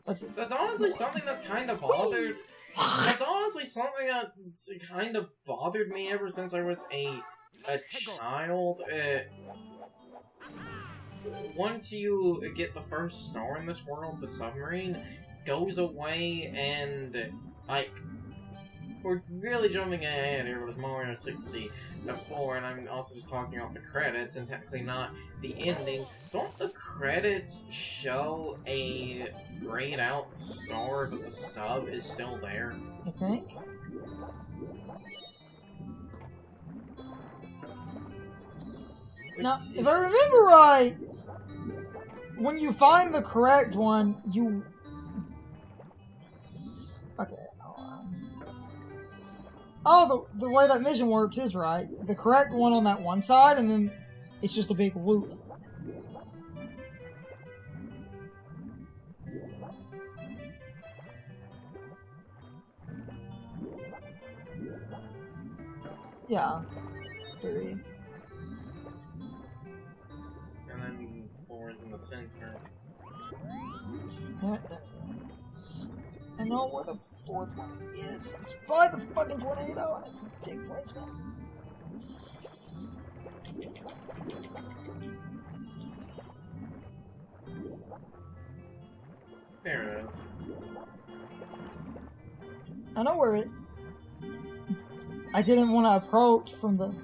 That's honestly something that's kind of bothered. That's honestly something that kind of bothered me ever since I was a child. Once you get the first star in this world, the submarine goes away, and like we're really jumping ahead here with Mario 64, and I'm also just talking about the credits and technically not the ending. Don't the credits show a grayed out star, but the sub is still there? I think. Now, if I remember right, when you find the correct one, you... Okay, hold on. Oh, the way that mission works is right. The correct one on that one side, and then it's just a big loop. Yeah. 3. And then 4 is in the center. I know where the 4th one is. It's by the fucking tornado, and it's a big placement. There it is. I know where it... I didn't want to approach from the...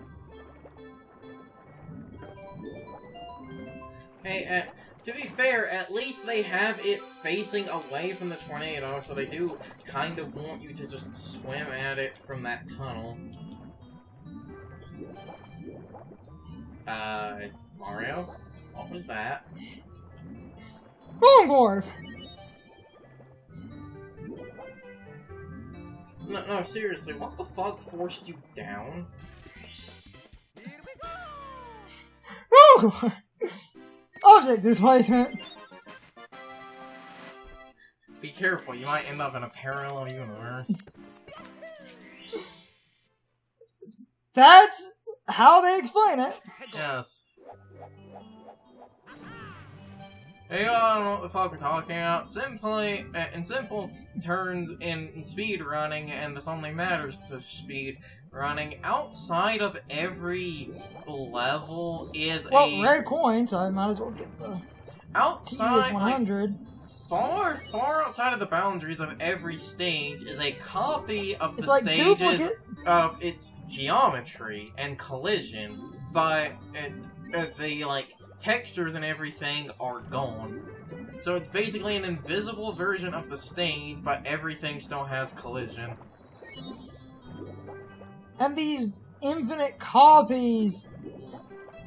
Hey, to be fair, at least they have it facing away from the tornado, so they do kind of want you to just swim at it from that tunnel. Mario? What was that? Longboard! No, seriously, what the fuck forced you down? Longboard! Object displacement! Be careful, you might end up in a parallel universe. That's how they explain it. Yes. Hey, I don't know what the fuck we're talking about. Simply, in simple terms, in speed running, and this only matters to speed running, outside of every level is red coin, so I might as well get the outside 100. Like, far outside of the boundaries of every stage is a copy of the stages of its geometry and collision, but the like textures and everything are gone. So it's basically an invisible version of the stage, but everything still has collision. And these infinite copies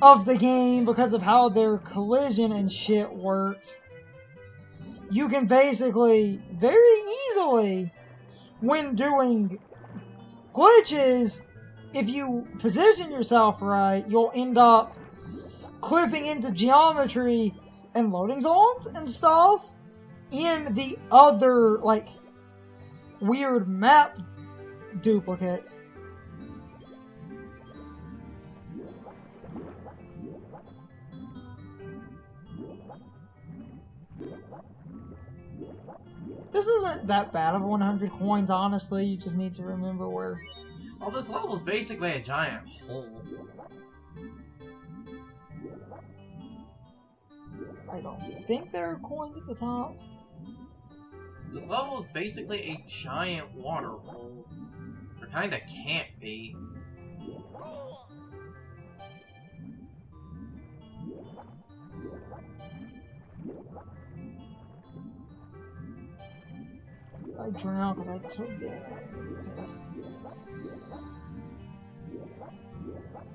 of the game, because of how their collision and shit works, you can basically, very easily, when doing glitches, if you position yourself right, you'll end up clipping into geometry and loading zones and stuff in the other, like, weird map duplicates. This isn't that bad of 100 coins, honestly. You just need to remember where... Well, this level's basically a giant hole. I don't think there are coins at the top. This level is basically a giant water hole. There kinda can't be. I drowned because I took the piss.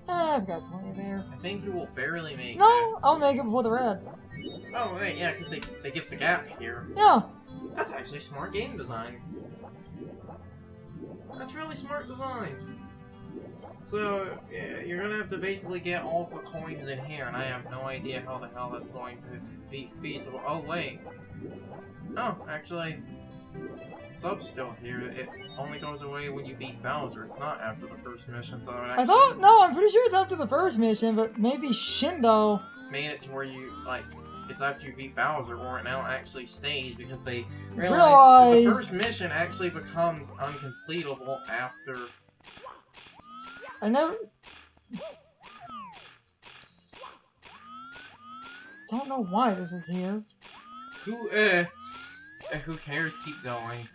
I've got plenty of air. I think you will barely make No, it. I'll make it before the red. Oh, wait, yeah, because they get the gap here. Yeah. That's actually smart game design. That's really smart design. So, yeah, you're gonna have to basically get all the coins in here, and I have no idea how the hell that's going to be feasible. Oh, wait. Oh, actually, sub's still here. It only goes away when you beat Bowser. It's not after the first mission, so it actually... No, I'm pretty sure it's after the first mission, but maybe Shindo... made it to where you, like, it's after you beat Bowser, or it now actually stays because they realize the first mission actually becomes uncompletable after. I never. Don't know why this is here. Who cares? Keep going.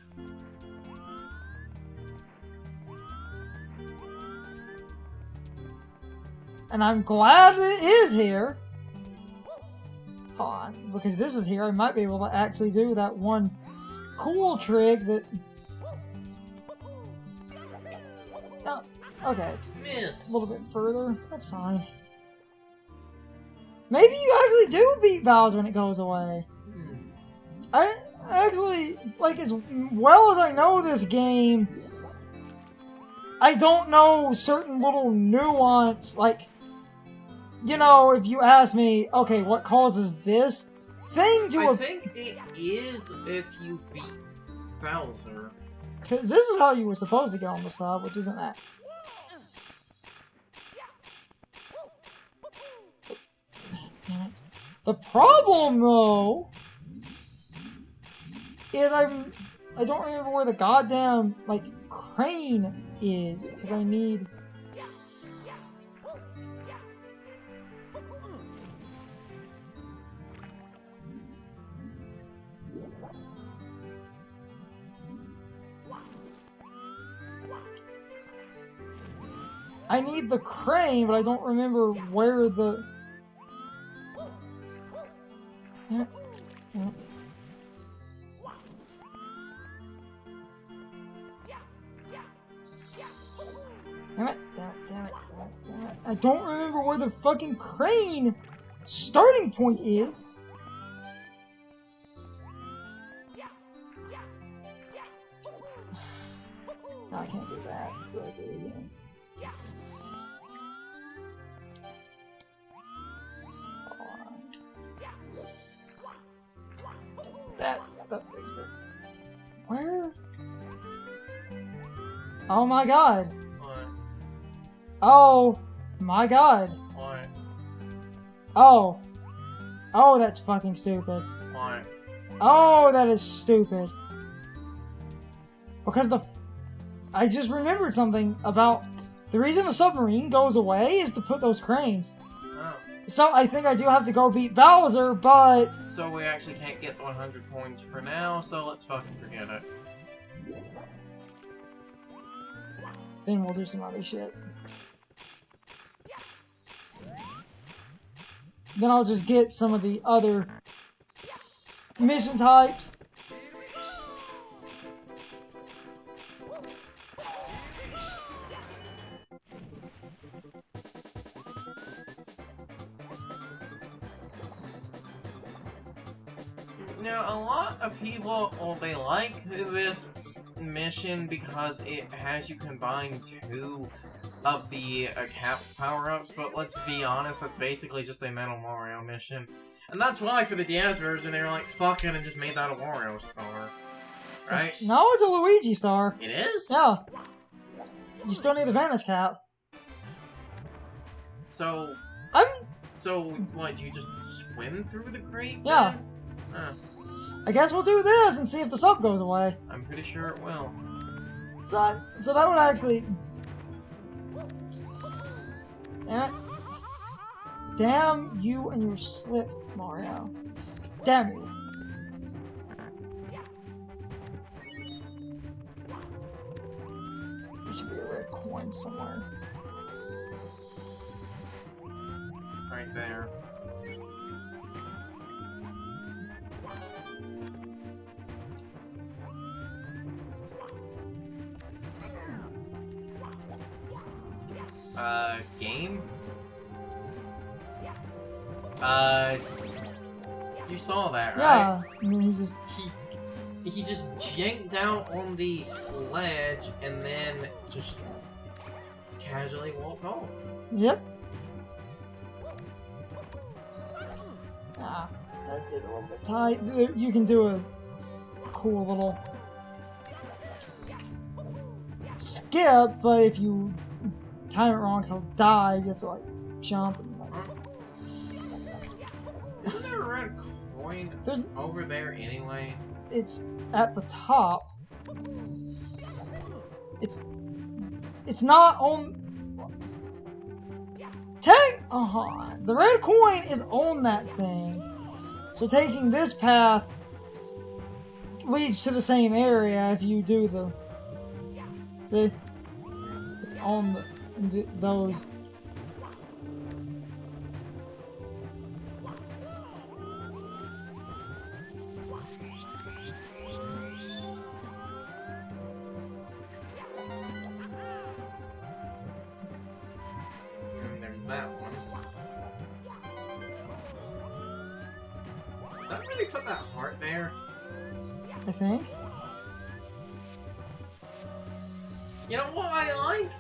And I'm glad it is here. Hold on, because this is here, I might be able to actually do that one cool trick that... Oh, okay, it's Miss. a little bit further. That's fine. Maybe you actually do beat Bowser when it goes away. I actually, like, as well as I know this game, I don't know certain little nuance, like, you know, if you ask me, okay, what causes this thing to... I think it is if you beat Bowser. This is how you were supposed to get on the sub, which isn't that. Damn it. The problem, though, is I don't remember where the goddamn, like, crane is, because I need... I need the crane, but I don't remember where the... Damn it. Damn it. Damn it, damn it, damn it, damn it, damn it. I don't remember where the fucking crane starting point is. No, I can't do that correctly again. That fixed it. Where? Oh my god. What? Oh my god. What? Oh. Oh, that's fucking stupid. What? Oh, that is stupid. Because I just remembered something about the reason the submarine goes away is to put those cranes. Oh. So I think I do have to go beat Bowser, but... So we actually can't get 100 points for now, so let's fucking forget it. Then we'll do some other shit. Then I'll just get some of the other mission types. Now, a lot of people, well, they like this mission because it has you combine two of the cap power-ups, but let's be honest, that's basically just a Metal Mario mission. And that's why for the DS version, they were like, fuck it, and just made that a Wario star. Right? No, it's a Luigi star. It is? Yeah. You still need the Vanish Cap. So, what, you just swim through the crate? Yeah. Huh. I guess we'll do this and see if the sub goes away. I'm pretty sure it will. So that would actually... Damn it. Damn you and your slip, Mario. Damn you. There should be a red coin somewhere. Right there. Game? You saw that, right? Yeah, I mean, He just yanked out on the ledge and then just casually walked off. Yep. Ah, that is a little bit tight. You can do a cool little skip, but if you time it wrong, he'll dive. You have to like jump and like. Isn't there a red coin There's over there anyway? it's at the top. It's not on. The red coin is on that thing. So taking this path leads to the same area if you do the. See? It's on those. That one. Does that really put that heart there? I think. You know what I like?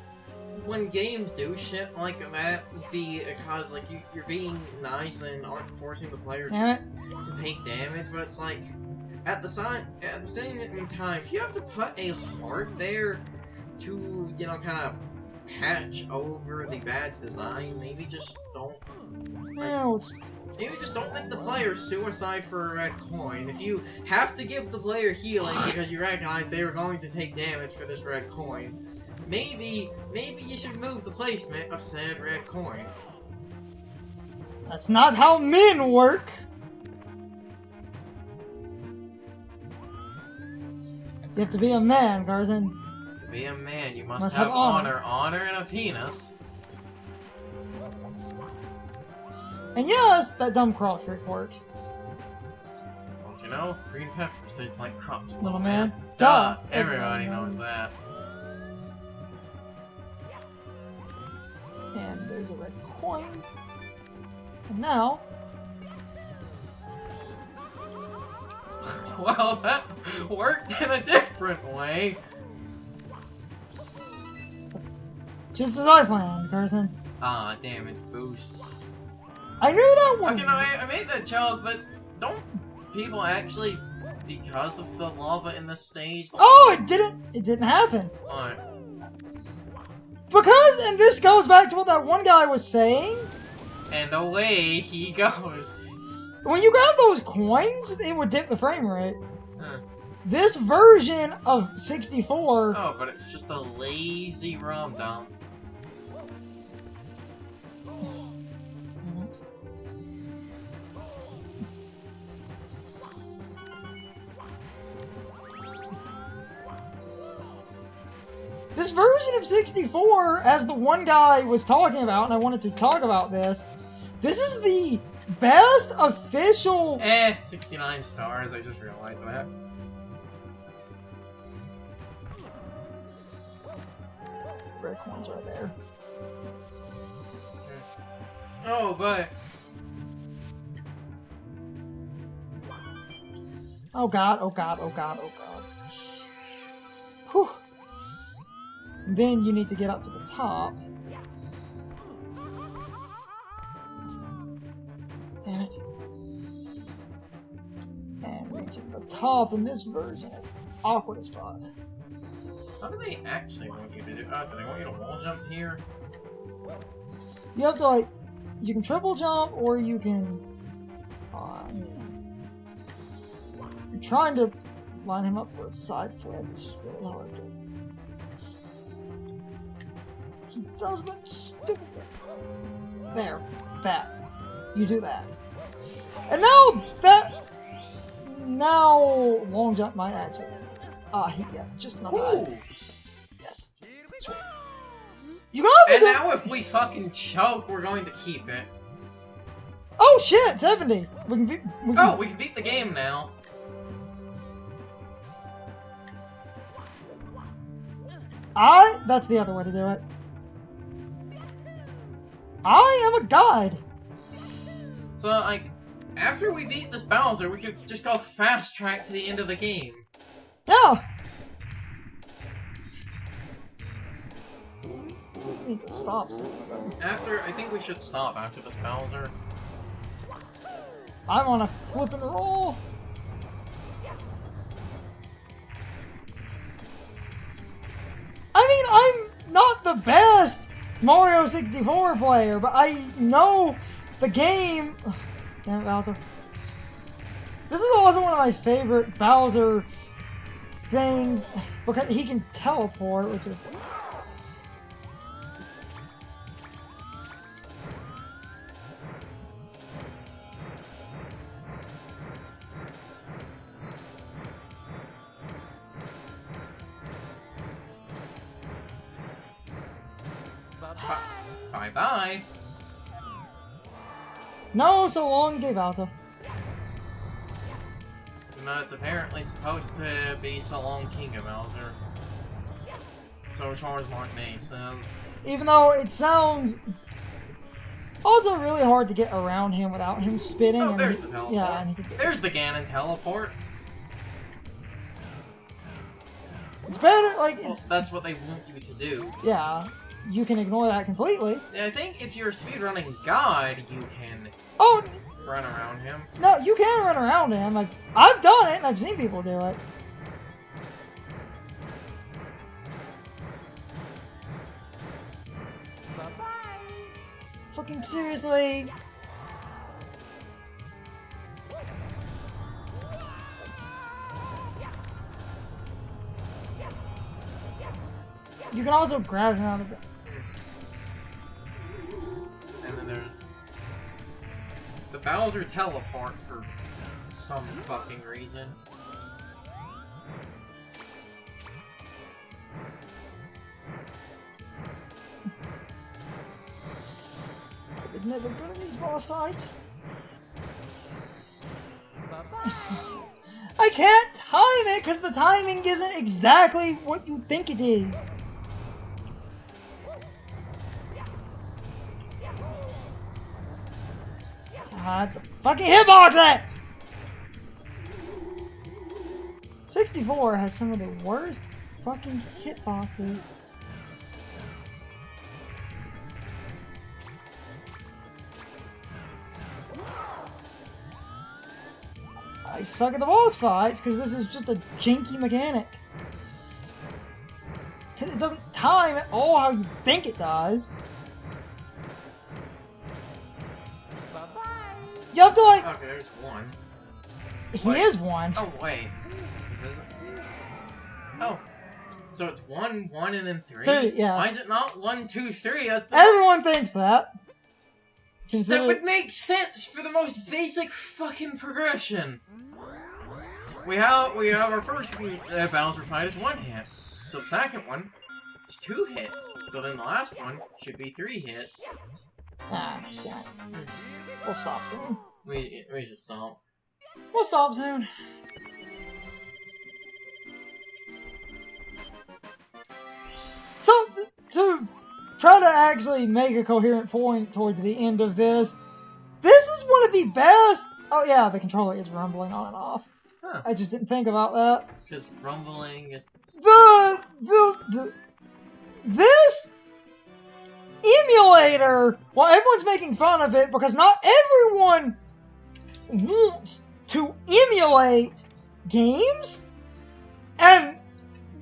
When games do shit like that, because like you're being nice and aren't forcing the player to take damage, but it's like at the same time, if you have to put a heart there to, you know, kind of patch over the bad design, maybe just don't. Maybe just don't make the player suicide for a red coin. If you have to give the player healing because you recognize they were going to take damage for this red coin, maybe you should move the placement of said red coin. That's not how men work. You have to be a man, Carson. To be a man, you must have honor and a penis. And yes, that dumb crop trick works. Don't you know? Green peppers taste like crops, Little man. Duh! Everybody knows that. And there's a red coin. And now... Well, that worked in a different way. Just as I planned, Carson. Ah, damage boost. I knew that one! Okay, no, I made that joke, but don't people actually, because of the lava in this stage... Oh, it didn't happen! Alright. Because, and this goes back to what that one guy was saying. And away he goes. When you got those coins, it would dip the frame rate. Huh. This version of 64... Oh, but it's just a lazy ROM dump. This version of 64, as the one guy was talking about, and I wanted to talk about this is the best official... 69 stars, I just realized that. Red coins right there. Oh, but... Oh god, oh god, oh god, oh god. Whew. Then you need to get up to the top. Damn it. And reaching the top in this version is awkward as fuck. How do they actually want you to do? Do they want you to wall jump here? You have to, like, you can triple jump or you can... you're trying to line him up for a side flip, which is really hard to... He does that stupid... There. That. You do that. And now that... Now long jump might actually... yeah, just enough height. Yes. Sweet. You can also And now if we fucking choke, we're going to keep it. Oh shit, 70! We can beat the game now. That's the other way to do it. I am a guide! So, like, after we beat this Bowser, we could just go fast track to the end of the game. Yeah! We need to stop soon. I think we should stop after this Bowser. I'm on a flip and roll! I mean, I'm not the best Mario 64 player, but I know the game... Damn it, Bowser. also one of my favorite Bowser things, because he can teleport, which is... Bye-bye. No, so long, gay Bowser. No, it's apparently supposed to be so long, King of Bowser. So as far as Mark May says. Even though it sounds also really hard to get around him without him spitting. Oh, and there's the teleport. Yeah, and he can there's the Ganon teleport. It's better, like, Well, that's what they want you to do. Yeah, you can ignore that completely. Yeah, I think if you're a speedrunning god, you can run around him. No, you can run around him. Like, I've done it, and I've seen people do it. Fucking seriously. You can also grab him out of it. And then there's the Bowser teleport for some fucking reason. I've never good at these boss fights. I can't time it because the timing isn't exactly what you think it is. God, the fucking hitboxes! 64 has some of the worst fucking hitboxes. I suck at the boss fights because this is just a janky mechanic. Because it doesn't time at all how you think it does. You have to like... Okay, there's one. He is one. Oh, wait. This isn't... Oh. So it's 1, 1, and then 3? 3, yeah. Why is it not 1, 2, 3? That's the... Everyone thinks that. That would make sense for the most basic fucking progression. We have our first Bowser fight is 1 hit. So the second one, it's 2 hits. So then the last one should be 3 hits. Ah, damn it. We'll stop soon. We should stop. We'll stop soon. So, to try to actually make a coherent point towards the end of this is one of the best... Oh yeah, the controller is rumbling on and off. Huh. I just didn't think about that. Because rumbling is... This emulator, well, everyone's making fun of it because not everyone wants to emulate games. And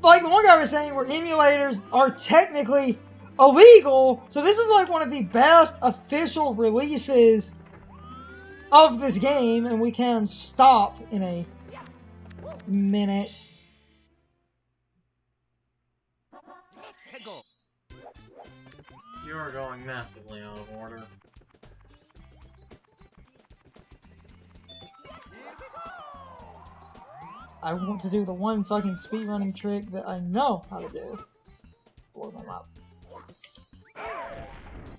like the one guy was saying, where emulators are technically illegal, so this is like one of the best official releases of this game, and we can stop in a minute. You are going massively out of order. I want to do the one fucking speedrunning trick that I know how to do. Blow them up.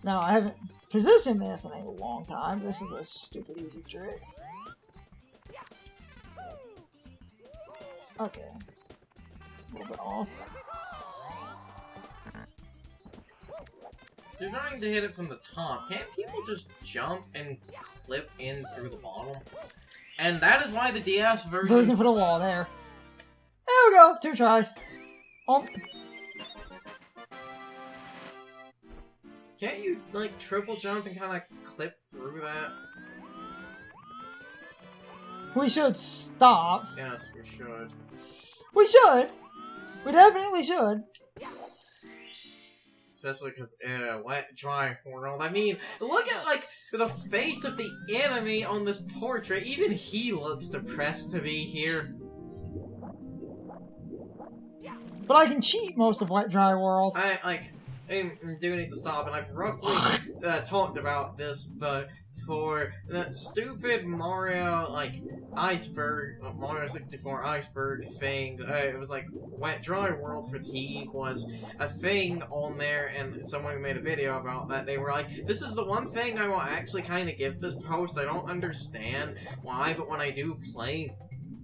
Now, I haven't positioned this in a long time. This is a stupid easy trick. Okay. A little bit off. If you're trying to hit it from the top, can't people just jump and clip in through the bottom? And that is why the DS version... For the wall, there. There we go! 2 tries. Can't you, like, triple jump and kind of clip through that? We should stop. Yes, we should. We should! We definitely should. Especially because, wet, dry world. I mean, look at, like, the face of the enemy on this portrait, even he looks depressed to be here. But I can cheat most of Wet Dry World. I do need to stop, and I've roughly talked about this, but for that stupid Mario, like, iceberg, Mario 64 iceberg thing, it was like, Wet Dry World fatigue was a thing on there, and someone made a video about that. They were like, this is the one thing I will actually kind of give this post. I don't understand why, but when I do play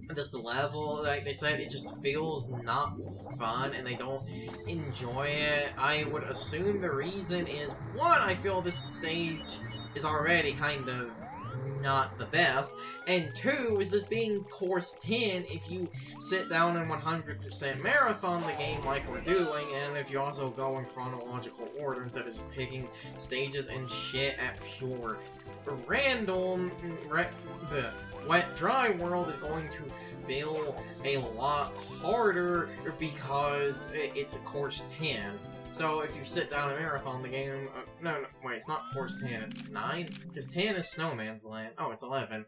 this level, like they said, it just feels not fun and they don't enjoy it. I would assume the reason is, one, I feel this stage is already kind of not the best, and two, is this being course 10, if you sit down and 100% marathon the game like we're doing, and if you also go in chronological order instead of just picking stages and shit at pure random, the Wet Dry World is going to feel a lot harder because it's a course 10. So if you sit down and marathon the game, no, wait, it's not course 10, it's 9? Because 10 is Snowman's Land. Oh, it's 11.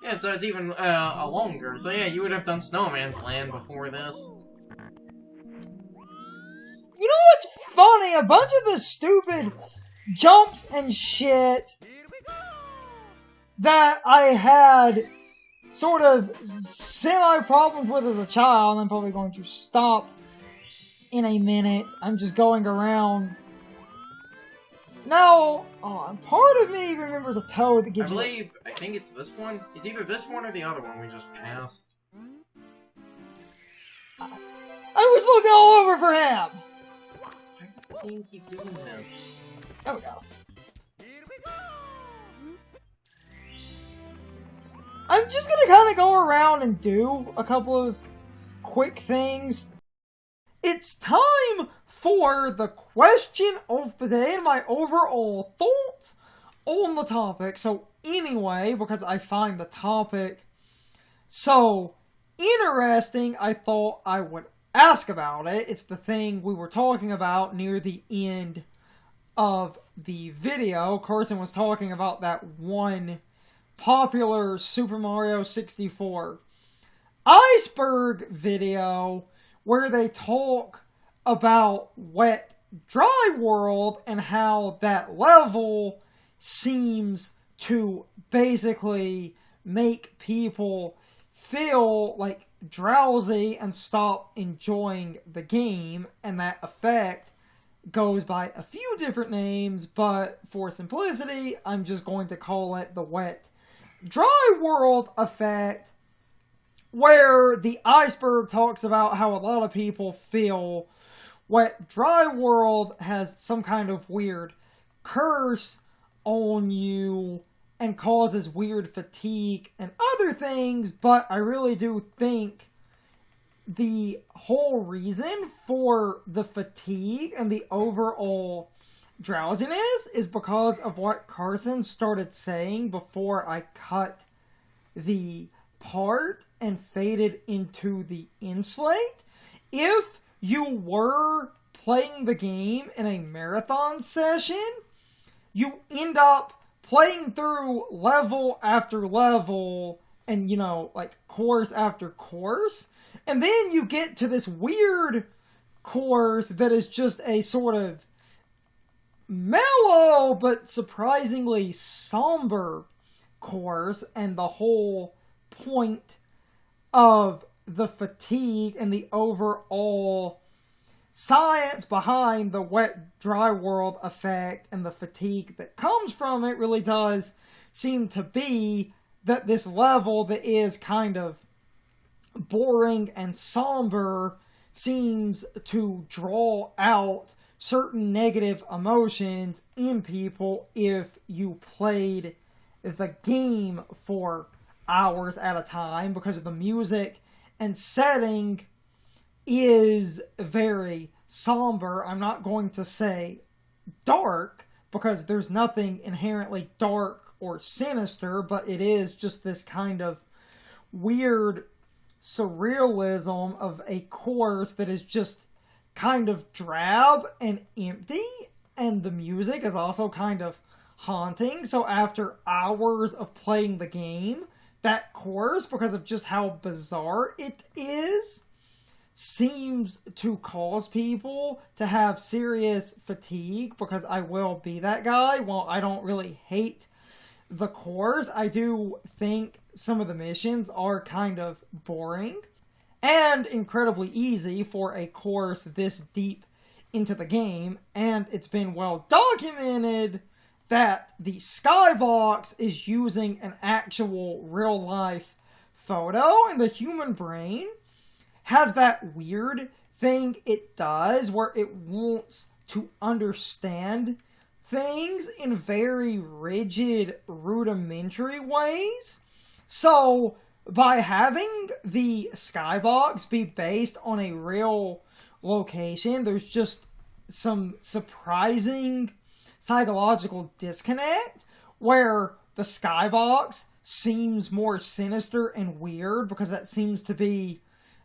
Yeah, so it's even a longer. So yeah, you would have done Snowman's Land before this. You know what's funny? A bunch of the stupid jumps and shit that I had sort of semi-problems with as a child, and I'm probably going to stop in a minute. I'm just going around. Now, part of me remembers a toad that gives I think it's this one. It's either this one or the other one we just passed. I was looking all over for him! Why does the game keep doing this? Oh no. I'm just gonna kind of go around and do a couple of quick things. It's time for the question of the day and my overall thoughts on the topic. So anyway, because I find the topic so interesting, I thought I would ask about it. It's the thing we were talking about near the end of the video. Carson was talking about that one popular Super Mario 64 iceberg video where they talk about Wet Dry World and how that level seems to basically make people feel like drowsy and stop enjoying the game, and that effect goes by a few different names, but for simplicity, I'm just going to call it the Wet Dry World effect, where the iceberg talks about how a lot of people feel Wet Dry World has some kind of weird curse on you and causes weird fatigue and other things, but I really do think the whole reason for the fatigue and the overall drowsiness is because of what Carson started saying before I cut the part and faded into the inslate. If you were playing the game in a marathon session, you end up playing through level after level and, you know, like course after course, and then you get to this weird course that is just a sort of mellow but surprisingly somber course, and the whole point of the fatigue and the overall science behind the Wet Dry World effect and the fatigue that comes from it really does seem to be that this level that is kind of boring and somber seems to draw out certain negative emotions in people if you played the game for hours at a time, because the music and setting is very somber. I'm not going to say dark, because there's nothing inherently dark or sinister, but it is just this kind of weird surrealism of a course that is just kind of drab and empty, and the music is also kind of haunting. So after hours of playing the game, that course, because of just how bizarre it is, seems to cause people to have serious fatigue, because I will be that guy. While I don't really hate the course, I do think some of the missions are kind of boring and incredibly easy for a course this deep into the game, and it's been well documented that the skybox is using an actual real-life photo, and the human brain has that weird thing it does where it wants to understand things in very rigid, rudimentary ways. So, by having the skybox be based on a real location, there's just some surprising psychological disconnect where the skybox seems more sinister and weird because that seems to be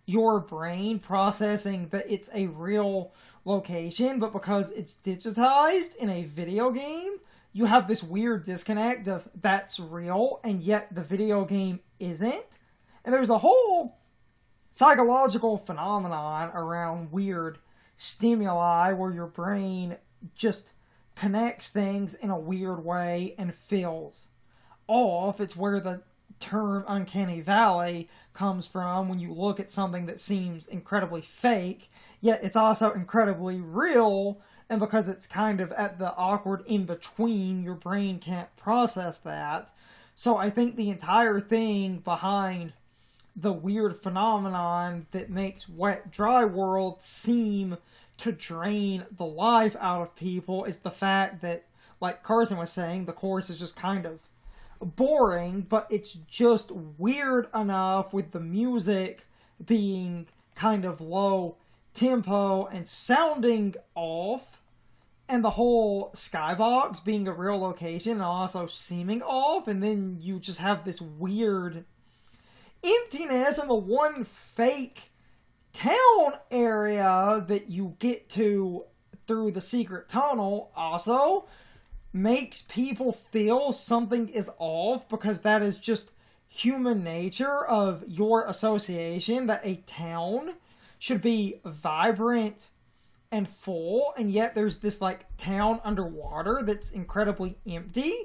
your brain processing that it's a real location, but because it's digitized in a video game, you have this weird disconnect of that's real and yet the video game isn't. And there's a whole psychological phenomenon around weird stimuli where your brain just connects things in a weird way and feels off. It's where the term uncanny valley comes from when you look at something that seems incredibly fake, yet it's also incredibly real, and because it's kind of at the awkward in-between, your brain can't process that. So I think the entire thing behind the weird phenomenon that makes Wet Dry World seem to drain the life out of people is the fact that, like Carson was saying, the course is just kind of boring, but it's just weird enough with the music being kind of low tempo and sounding off, and the whole skybox being a real location and also seeming off, and then you just have this weird emptiness in the one fake town area that you get to through the secret tunnel also makes people feel something is off, because that is just human nature of your association that a town should be vibrant and full, and yet there's this like town underwater that's incredibly empty,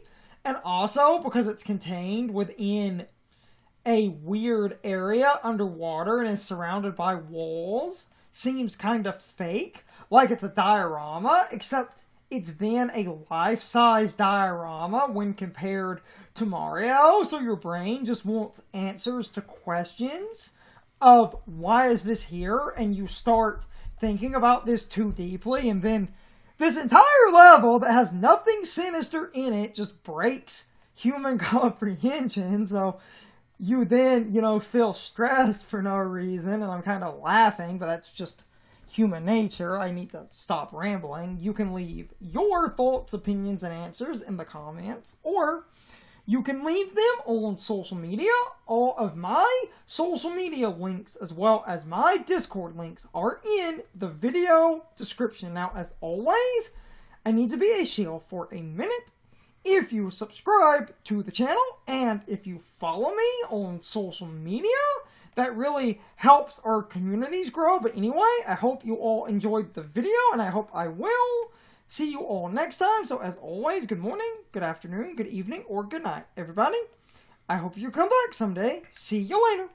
and also because it's contained within a weird area underwater and is surrounded by walls, seems kind of fake, like it's a diorama, except it's then a life-size diorama when compared to Mario, so your brain just wants answers to questions of why is this here, and you start thinking about this too deeply, and then this entire level that has nothing sinister in it just breaks human comprehension, so you then, feel stressed for no reason, and I'm kind of laughing, but that's just human nature. I need to stop rambling. You can leave your thoughts, opinions, and answers in the comments, or you can leave them on social media. All of my social media links, as well as my Discord links, are in the video description. Now, as always, I need to be a shield for a minute. If you subscribe to the channel, and if you follow me on social media, that really helps our communities grow. But anyway, I hope you all enjoyed the video, and I hope I will see you all next time. So as always, good morning, good afternoon, good evening, or good night, everybody. I hope you come back someday. See you later.